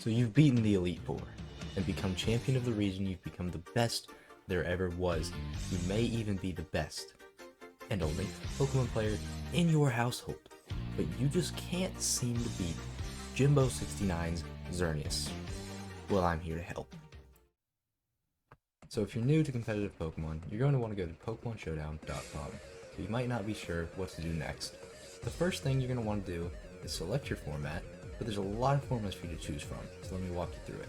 So you've beaten the Elite Four and become champion of the region. You've become the best there ever was. You may even be the best and only Pokemon player in your household, but you just can't seem to beat Jimbo69's Xerneas. Well, I'm here to help. So if you're new to competitive Pokemon, you're going to want to go to PokemonShowdown.com. So you might not be sure what to do next. The first thing you're going to want to do is select your format, but there's a lot of formats for you to choose from, so let me walk you through it.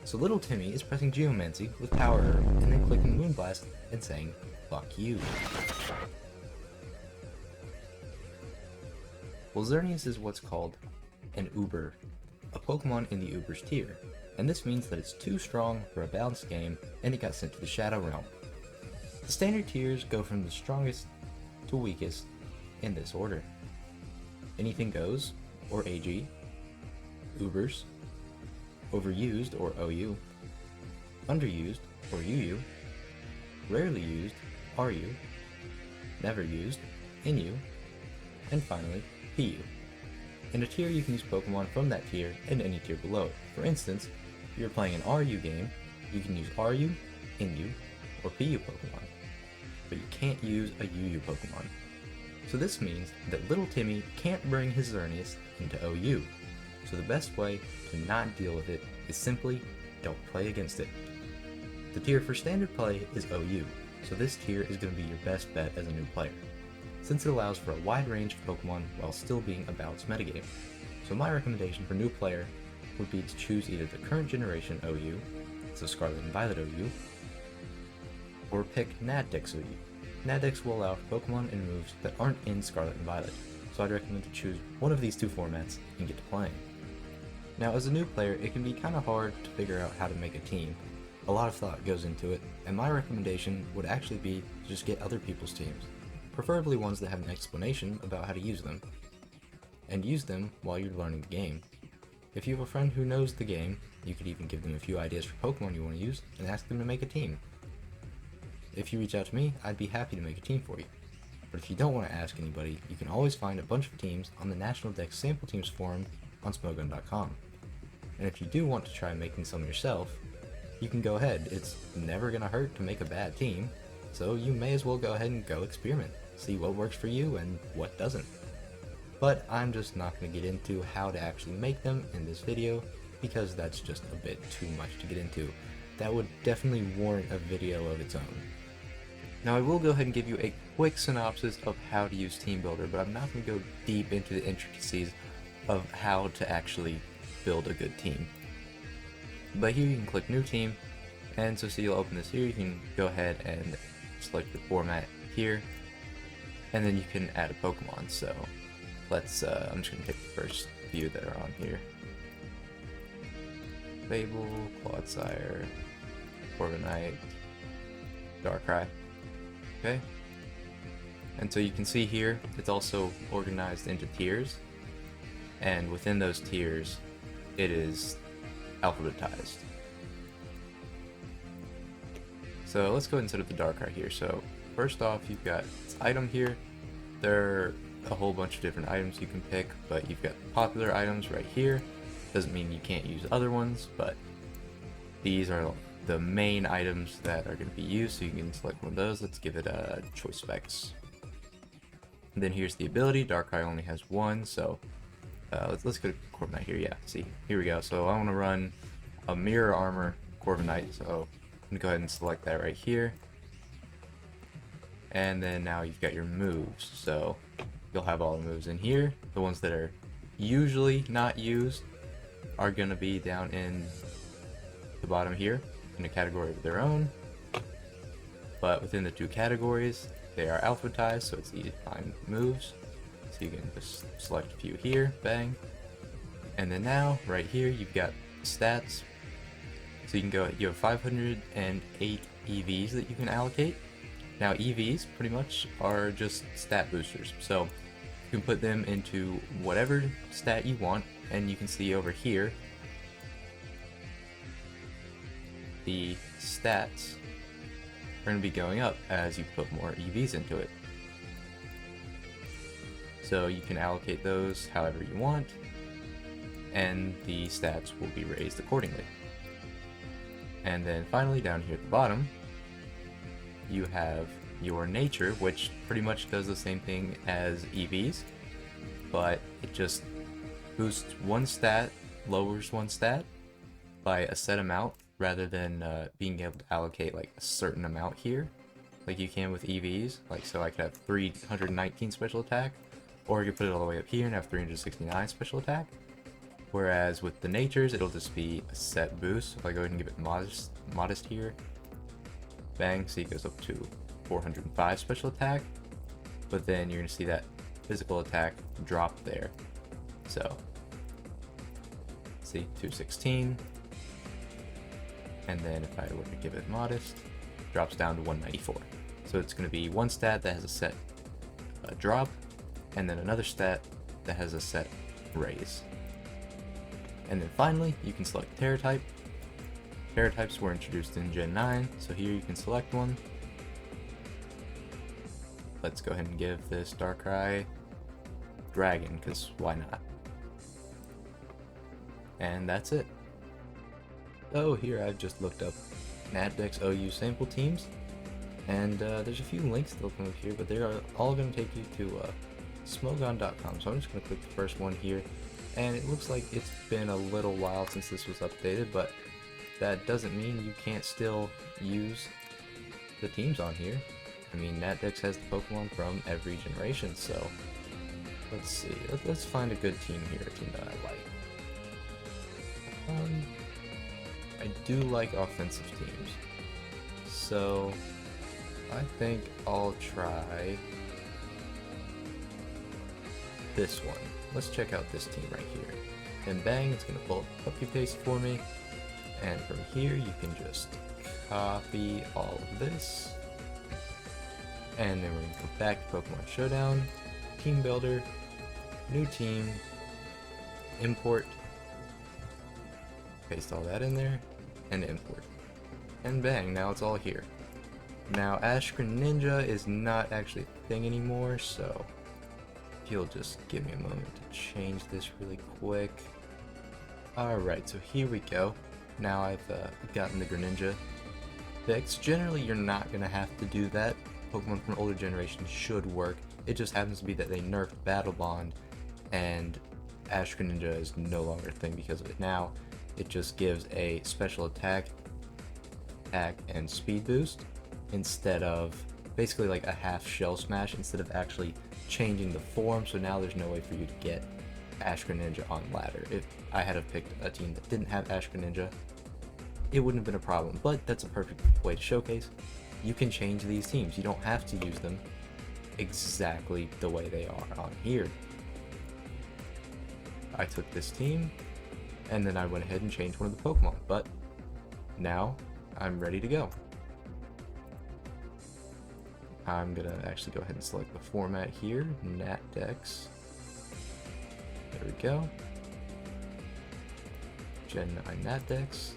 So Little Timmy is pressing Geomancy with Power Herb, and then clicking Moonblast and saying, fuck you. Well, Xerneas is what's called an Uber, a Pokemon in the Uber's tier, and this means that it's too strong for a balanced game, and it got sent to the Shadow Realm. The standard tiers go from the strongest to weakest in this order. Anything Goes, or AG, Ubers, Overused, or OU, Underused, or UU, Rarely Used, RU, Never Used, NU, and finally, PU. In a tier, you can use Pokemon from that tier and any tier below it. For instance, if you're playing an RU game, you can use RU, NU, or PU Pokemon, but you can't use a UU Pokemon. So this means that Little Timmy can't bring his Xerneas into OU. So the best way to not deal with it is simply don't play against it. The tier for standard play is OU, so this tier is going to be your best bet as a new player, since it allows for a wide range of Pokemon while still being a balanced metagame. So my recommendation for new player would be to choose either the current generation OU, so Scarlet and Violet OU, or pick Naddex OU. Naddex will allow for Pokemon and moves that aren't in Scarlet and Violet, so I'd recommend to choose one of these two formats and get to playing. Now as a new player, it can be kind of hard to figure out how to make a team. A lot of thought goes into it, and my recommendation would actually be to just get other people's teams, preferably ones that have an explanation about how to use them, and use them while you're learning the game. If you have a friend who knows the game, you could even give them a few ideas for Pokemon you want to use and ask them to make a team. If you reach out to me, I'd be happy to make a team for you. But if you don't want to ask anybody, you can always find a bunch of teams on the National Dex Sample Teams forum on Smogon.com. And if you do want to try making some yourself, you can go ahead. It's never going to hurt to make a bad team, so you may as well go ahead and go experiment. See what works for you and what doesn't. But I'm just not going to get into how to actually make them in this video, because that's just a bit too much to get into. That would definitely warrant a video of its own. Now I will go ahead and give you a quick synopsis of how to use Team Builder, but I'm not going to go deep into the intricacies of how to actually build a good team. But here you can click New Team, and so you'll open this here. You can go ahead and select the format here, and then you can add a Pokemon. So let's, I'm just going to take the first few that are on here. Fable, Clodsire, Corviknight, Darkrai. Okay, and so you can see here it's also organized into tiers, and within those tiers it is alphabetized. So let's go ahead and set up the Darkrai here. So first off, you've got this item here. There are a whole bunch of different items you can pick, but you've got popular items right here. Doesn't mean you can't use other ones, but these are the main items that are going to be used, so you can select one of those. Let's give it a choice specs. And then here's the ability. Darkrai only has one, so let's go to Corviknight here. Yeah, see, here we go. So I want to run a Mirror Armor Corviknight, so I'm going to go ahead and select that right here. And then now you've got your moves, so you'll have all the moves in here. The ones that are usually not used are going to be down in the bottom here, in a category of their own, but within the two categories they are alphabetized, so it's easy to find moves. So you can just select a few here, bang, and then now right here you've got stats. So you can go, you have 508 EVs that you can allocate. Now EVs pretty much are just stat boosters, so you can put them into whatever stat you want, and you can see over here the stats are going to be going up as you put more EVs into it. So you can allocate those however you want, and the stats will be raised accordingly. And then finally down here at the bottom, you have your nature, which pretty much does the same thing as EV's, but it just boosts one stat, lowers one stat by a set amount, rather than being able to allocate like a certain amount here, like you can with EVs. Like, so I could have 319 special attack, or I could put it all the way up here and have 369 special attack. Whereas with the natures, it'll just be a set boost. If I go ahead and give it modest here, bang, see it goes up to 405 special attack, but then you're gonna see that physical attack drop there. So, see, 216, and then if I were to give it modest, drops down to 194. So it's going to be one stat that has a set drop, and then another stat that has a set raise. And then finally, you can select Terra type. Terra types were introduced in Gen 9, so here you can select one. Let's go ahead and give this Darkrai Dragon, because why not? And that's it. So here I've just looked up NatDex OU sample teams, and there's a few links that'll come up here, but they are all going to take you to smogon.com. So I'm just going to click the first one here, and it looks like it's been a little while since this was updated, but that doesn't mean you can't still use the teams on here. I mean, NatDex has the Pokemon from every generation, so let's see. Let's find a good team here, a team that I like. I do like offensive teams, so I think I'll try this one. Let's check out this team right here. And bang, it's going to pull up puppy paste for me, and from here you can just copy all of this, and then we're going to go back to Pokemon Showdown, Team Builder, New Team, Import, paste all that in there, and import. And bang, now it's all here. Now Ash Greninja is not actually a thing anymore, so if you'll just give me a moment to change this really quick. Alright, so here we go. Now I've gotten the Greninja fixed. Generally, you're not going to have to do that. Pokemon from older generations should work. It just happens to be that they nerfed Battle Bond, and Ash Greninja is no longer a thing because of it. Now, it just gives a special attack, and speed boost instead of basically like a half shell smash, instead of actually changing the form. So now there's no way for you to get Ash Greninja on ladder. If I had have picked a team that didn't have Ash Greninja, it wouldn't have been a problem, but that's a perfect way to showcase. You can change these teams. You don't have to use them exactly the way they are on here. I took this team, and then I went ahead and changed one of the Pokemon, but now I'm ready to go. I'm gonna actually go ahead and select the format here, NatDex. There we go. Gen 9 NatDex.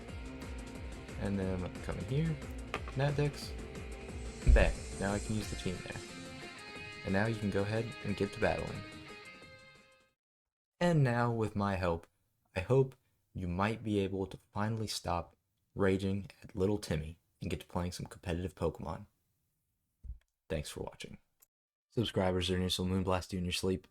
And then I'm gonna come in here, NatDex, and bang. Now I can use the team there. And now you can go ahead and get to battling. And now, with my help, I hope you might be able to finally stop raging at little Timmy and get to playing some competitive Pokemon. Thanks for watching. Subscribers are in your soul, Moonblast you in your sleep.